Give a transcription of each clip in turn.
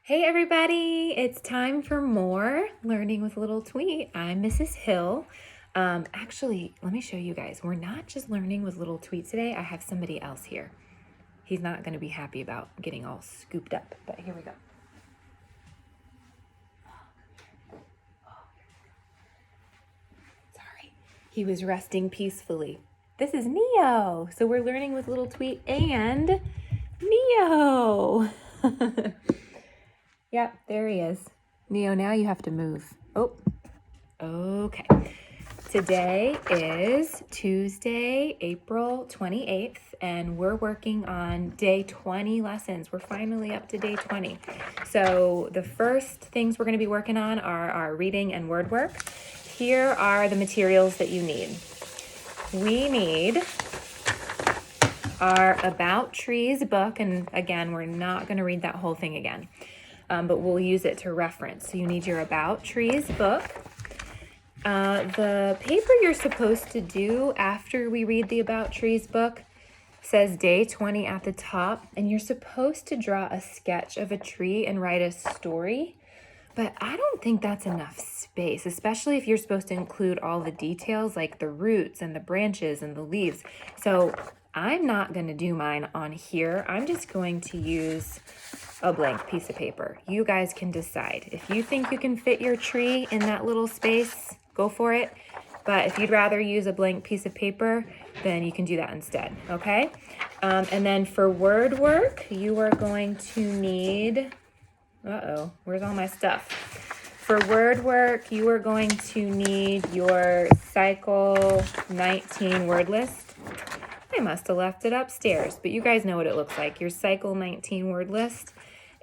Hey everybody, it's time for more Learning with Little Tweet. I'm Mrs. Hill. Actually, let me show you guys. We're not just learning with Little Tweet today. I have somebody else here. He's not going to be happy about getting all scooped up, but here we go. Sorry, he was resting peacefully. This is Neo. So we're learning with Little Tweet and Neo. Yep, there he is. Neo, now you have to move. Oh, okay. Today is Tuesday, April 28th, and we're working on day 20 lessons. We're finally up to day 20. So the first things we're going to be working on are our reading and word work. Here are the materials that you need. We need our About Trees book, and again, we're not going to read that whole thing again. But we'll use it to reference. So you need your About Trees book. The paper you're supposed to do after we read the About Trees book says day 20 at the top, and you're supposed to draw a sketch of a tree and write a story. But I don't think that's enough space, especially if you're supposed to include all the details like the roots and the branches and the leaves. So I'm not going to do mine on here. I'm just going to use a blank piece of paper. You guys can decide. If you think you can fit your tree in that little space, go for it. But if you'd rather use a blank piece of paper, then you can do that instead, okay? And then for word work, you are going to need, where's all my stuff? For word work, you are going to need your Cycle 19 word list. I must have left it upstairs, but you guys know what it looks like. Your Cycle 19 word list.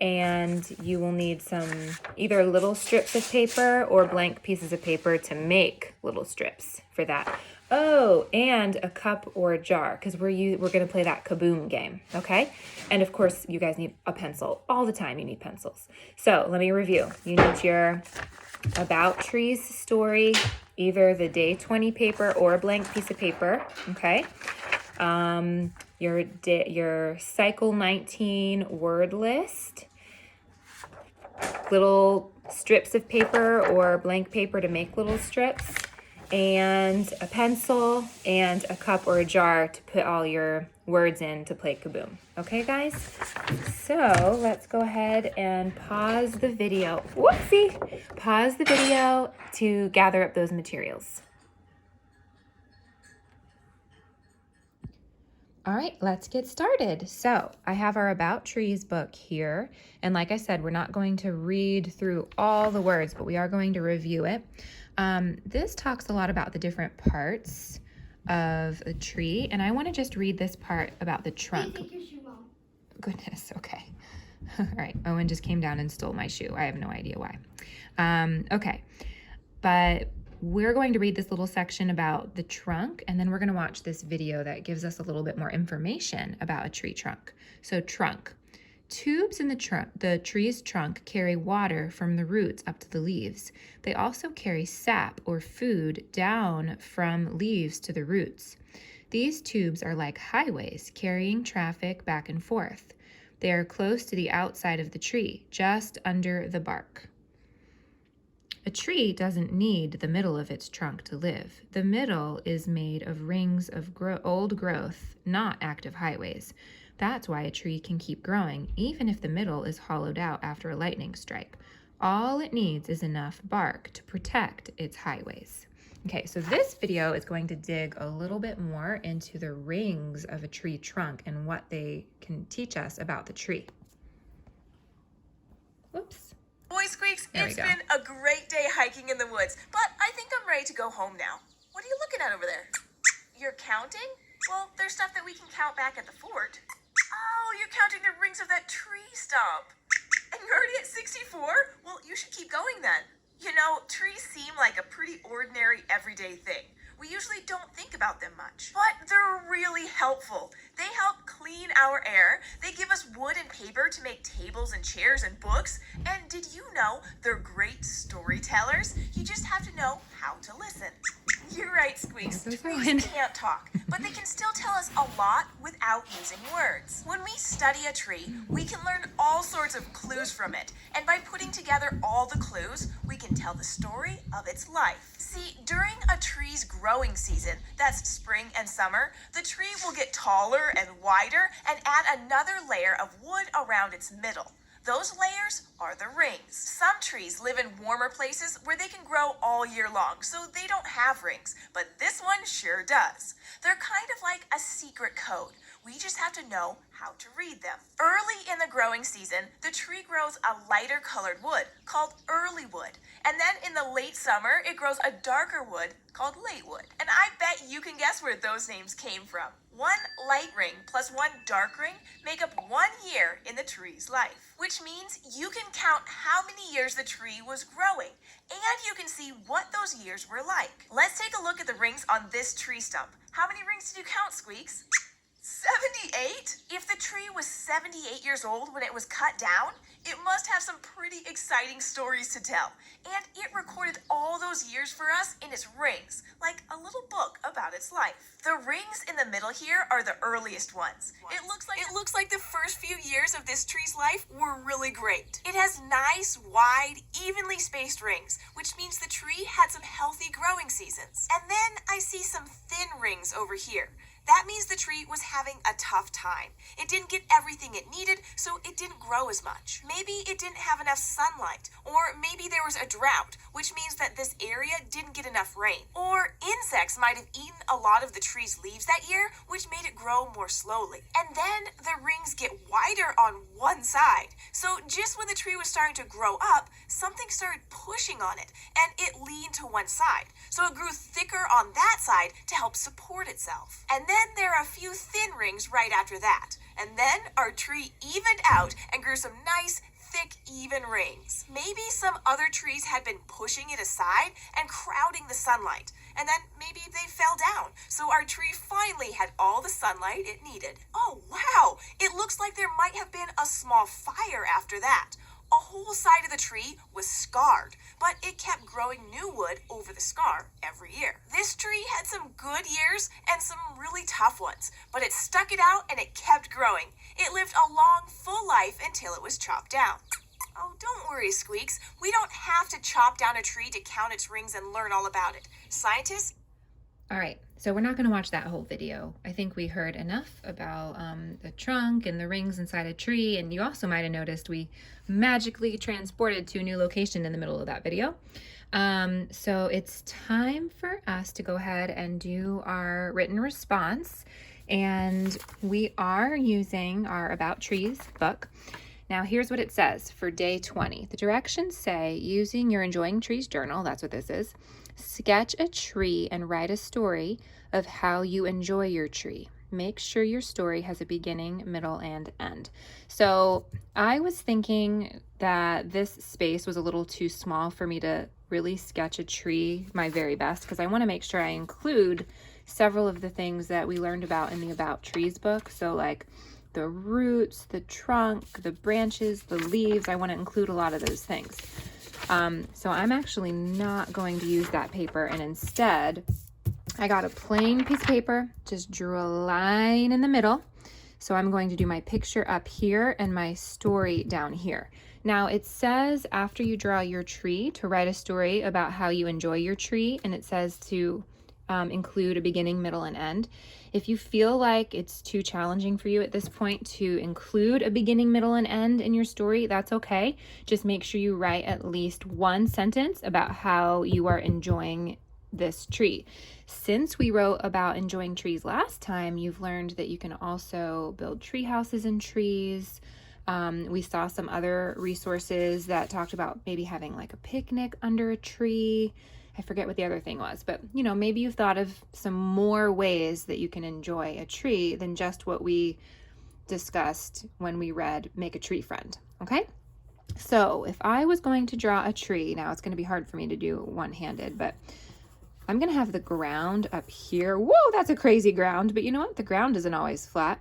And you will need some either little strips of paper or blank pieces of paper to make little strips for that. Oh, and a cup or a jar, because we're going to play that kaboom game, okay? And of course, you guys need a pencil. All the time you need pencils. So let me review. You need your About Trees story, either the day 20 paper or a blank piece of paper, okay? Your Cycle 19 word list, little strips of paper or blank paper to make little strips, and a pencil and a cup or a jar to put all your words in to play kaboom. Okay, guys? So let's go ahead and pause the video. Whoopsie! Pause the video to gather up those materials. All right, let's get started. So I have our About Trees book here. And like I said, we're not going to read through all the words, but we are going to review it. This talks a lot about the different parts of a tree. And I want to just read this part about the trunk. Take your shoe off. Goodness, okay. All right, Owen just came down and stole my shoe. I have no idea why. Okay, but we're going to read this little section about the trunk, and then we're going to watch this video that gives us a little bit more information about a tree trunk. So trunk. Tubes in the tree's trunk carry water from the roots up to the leaves. They also carry sap or food down from leaves to the roots. These tubes are like highways carrying traffic back and forth. They are close to the outside of the tree, just under the bark. A tree doesn't need the middle of its trunk to live. The middle is made of rings of old growth, not active highways. That's why a tree can keep growing, even if the middle is hollowed out after a lightning strike. All it needs is enough bark to protect its highways. Okay, so this video is going to dig a little bit more into the rings of a tree trunk and what they can teach us about the tree. Whoops. Boy Squeaks, There it's we go. been a great day hiking in the woods, but I think I'm ready to go home now. What are you looking at over there? You're counting? Well, there's stuff that we can count back at the fort. Oh, you're counting the rings of that tree stump. And you're already at 64? Well, you should keep going then. You know, trees seem like a pretty ordinary, everyday thing. We usually don't think about them much, but they're really helpful. They help clean our air. They give us wood and paper to make tables and chairs and books. And did you know they're great storytellers? You just have to know how to listen. You're right, Squeaks. There goes Trees Owen. can't talk, but they can still tell us a lot without using words. When we study a tree, we can learn all sorts of clues from it, and by putting together all the clues, we can tell the story of its life. See, during a tree's growing season, that's spring and summer, the tree will get taller and wider and add another layer of wood around its middle. Those layers are the rings. Some trees live in warmer places where they can grow all year long, so they don't have rings, but this one sure does. They're kind of like a secret code. We just have to know how to read them. Early in the growing season, the tree grows a lighter colored wood called early wood. And then in the late summer, it grows a darker wood called late wood. And I bet you can guess where those names came from. One light ring plus one dark ring make up 1 year in the tree's life, which means you can count how many years the tree was growing, and you can see what those years were like. Let's take a look at the rings on this tree stump. How many rings did you count, Squeaks? 78? If the tree was 78 years old when it was cut down, it must have some pretty exciting stories to tell. And it recorded all those years for us in its rings, like a little book about its life. The rings in the middle here are the earliest ones. It looks like the first few years of this tree's life were really great. It has nice, wide, evenly spaced rings, which means the tree had some healthy growing seasons. And then I see some thin rings over here. That means the tree was having a tough time. It didn't get everything it needed, so it didn't grow as much. Maybe it didn't have enough sunlight, or maybe there was a drought, which means that this area didn't get enough rain. Or insects might have eaten a lot of the tree's leaves that year, which made it grow more slowly. And then the rings get wider on one side. So just when the tree was starting to grow up, something started pushing on it, and it leaned to one side. So it grew thicker on that side to help support itself. And then there are a few thin rings right after that. And then our tree evened out and grew some nice, thick, even rings. Maybe some other trees had been pushing it aside and crowding the sunlight. And then maybe they fell down. So our tree finally had all the sunlight it needed. Oh, wow! It looks like there might have been a small fire after that. A whole side of the tree was scarred, but it kept growing new wood over the scar every year. This tree had some good years and some really tough ones, but it stuck it out and it kept growing. It lived a long, full life until it was chopped down. Oh, don't worry, Squeaks. We don't have to chop down a tree to count its rings and learn all about it. Scientists... All right, so we're not going to watch that whole video. I think we heard enough about the trunk and the rings inside a tree, and you also might have noticed we magically transported to a new location in the middle of that video. So it's time for us to go ahead and do our written response, and we are using our About Trees book. Now here's what it says for day 20. The directions say, using your Enjoying Trees journal, that's what this is, sketch a tree and write a story of how you enjoy your tree. Make sure your story has a beginning, middle, and end. So I was thinking that this space was a little too small for me to really sketch a tree my very best, because I want to make sure I include several of the things that we learned about in the About Trees book. So like the roots, the trunk, the branches, the leaves, I want to include a lot of those things. So I'm actually not going to use that paper, and instead I got a plain piece of paper, just drew a line in the middle. So I'm going to do my picture up here and my story down here. Now it says after you draw your tree to write a story about how you enjoy your tree, and it says to include a beginning, middle, and end. If you feel like it's too challenging for you at this point to include a beginning, middle, and end in your story, that's okay. Just make sure you write at least one sentence about how you are enjoying this tree. Since we wrote about enjoying trees last time, you've learned that you can also build tree houses in trees. We saw some other resources that talked about maybe having like a picnic under a tree. I forget what the other thing was, but you know, maybe you've thought of some more ways that you can enjoy a tree than just what we discussed when we read Make a Tree Friend, okay? So if I was going to draw a tree, now it's going to be hard for me to do one-handed, but I'm going to have the ground up here. Whoa, that's a crazy ground, but you know what? The ground isn't always flat.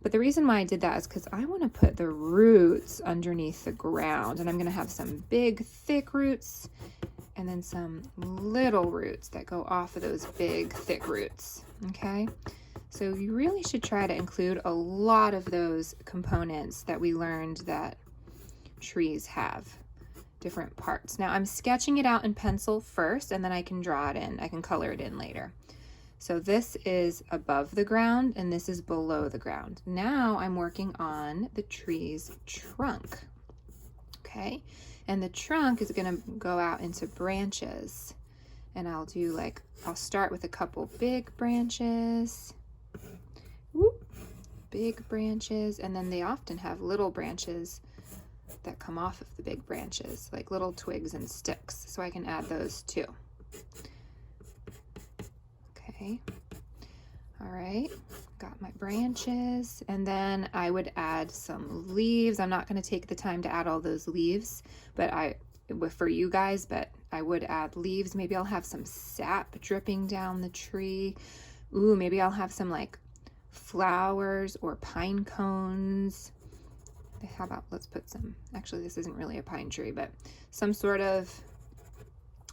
But the reason why I did that is because I want to put the roots underneath the ground, and I'm going to have some big, thick roots. and then some little roots that go off of those big, thick roots, okay? So you really should try to include a lot of those components that we learned that trees have, different parts. Now I'm sketching it out in pencil first, and then I can draw it in. I can color it in later. So this is above the ground, and this is below the ground. Now I'm working on the tree's trunk, okay? And the trunk is gonna go out into branches. And I'll start with a couple big branches. Whoop, big branches, and then they often have little branches that come off of the big branches, like little twigs and sticks. So I can add those too. Okay, all right, got my branches, and then I would add some leaves. I'm not going to take the time to add all those leaves, but for you guys, but I would add leaves. Maybe I'll have some sap dripping down the tree. Ooh, maybe I'll have some like flowers or pine cones. How about, let's put some, actually this isn't really a pine tree, but some sort of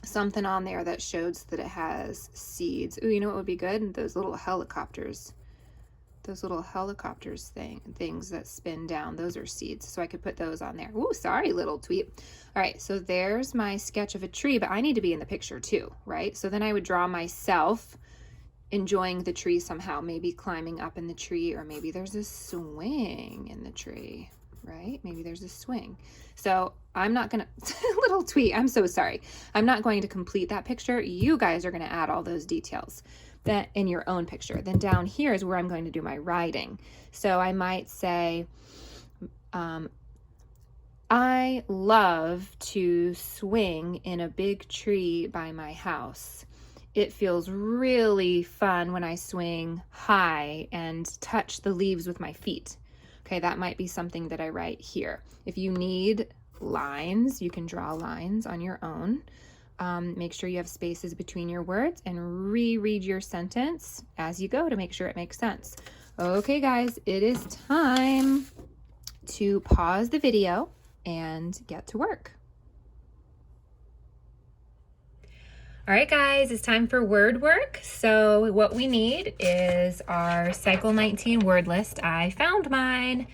something on there that shows that it has seeds. Ooh, you know what would be good? Those little helicopters. Those little helicopters things that spin down, those are seeds. So I could put those on there. Ooh, sorry, little tweet. All right, so there's my sketch of a tree, but I need to be in the picture too, right? So then I would draw myself enjoying the tree somehow, maybe climbing up in the tree, or maybe there's a swing in the tree, right? Maybe there's a swing. So I'm not gonna, little tweet, I'm so sorry. I'm not going to complete that picture. You guys are gonna add all those details that in your own picture. Then down here is where I'm going to do my writing. So I might say, I love to swing in a big tree by my house. It feels really fun when I swing high and touch the leaves with my feet. Okay, that might be something that I write here. If you need lines, you can draw lines on your own. Make sure you have spaces between your words and reread your sentence as you go to make sure it makes sense. Okay, guys, it is time to pause the video and get to work. All right, guys, it's time for word work. So what we need is our Cycle 19 word list. I found mine.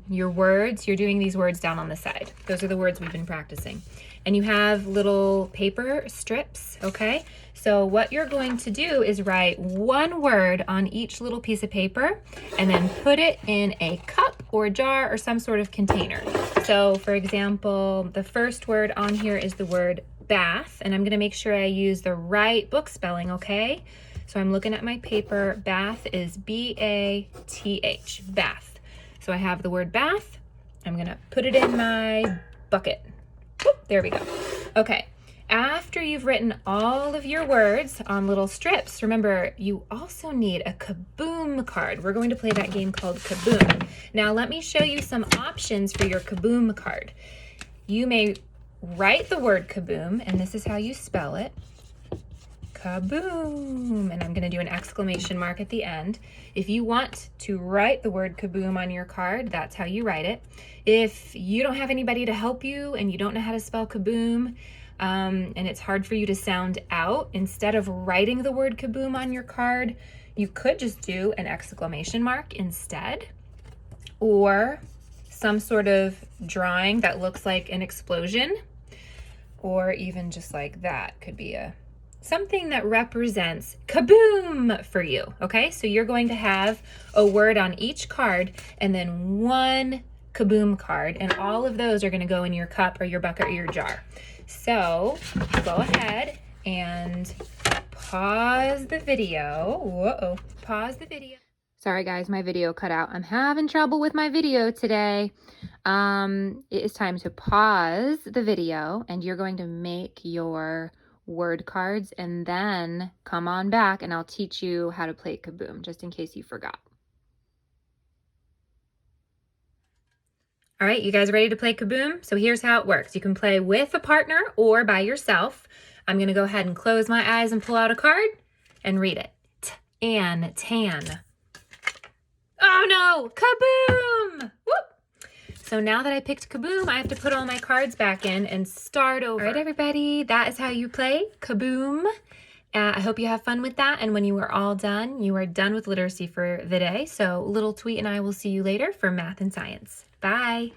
Your words, you're doing these words down on the side. Those are the words we've been practicing. And you have little paper strips, okay? So what you're going to do is write one word on each little piece of paper and then put it in a cup or jar or some sort of container. So for example, the first word on here is the word bath, and I'm gonna make sure I use the right book spelling, okay? So I'm looking at my paper. Bath is B-A-T-H, bath. So I have the word bath. I'm gonna put it in my bucket. Whoop, there we go. Okay, after you've written all of your words on little strips, remember, you also need a kaboom card. We're going to play that game called Kaboom. Now let me show you some options for your kaboom card. You may write the word kaboom, and this is how you spell it. Kaboom, and I'm going to do an exclamation mark at the end. If you want to write the word kaboom on your card, that's how you write it. If you don't have anybody to help you and you don't know how to spell kaboom, and it's hard for you to sound out, instead of writing the word kaboom on your card, you could just do an exclamation mark instead, or some sort of drawing that looks like an explosion, or even just like that could be something that represents kaboom for you, okay? So you're going to have a word on each card and then one kaboom card, and all of those are gonna go in your cup or your bucket or your jar. So go ahead and pause the video. Whoa, pause the video. Sorry guys, my video cut out. I'm having trouble with my video today. It is time to pause the video, and you're going to make your word cards and then come on back and I'll teach you how to play kaboom, just in case you forgot. All right, you guys ready to play kaboom? So here's how it works. You can play with a partner or by yourself. I'm gonna go ahead and close my eyes and pull out a card and read it. Tan. Oh no, kaboom! Whoop! So now that I picked Kaboom, I have to put all my cards back in and start over. All right, everybody, that is how you play Kaboom. I hope you have fun with that. And when you are all done, you are done with literacy for the day. So Little Tweet and I will see you later for math and science. Bye.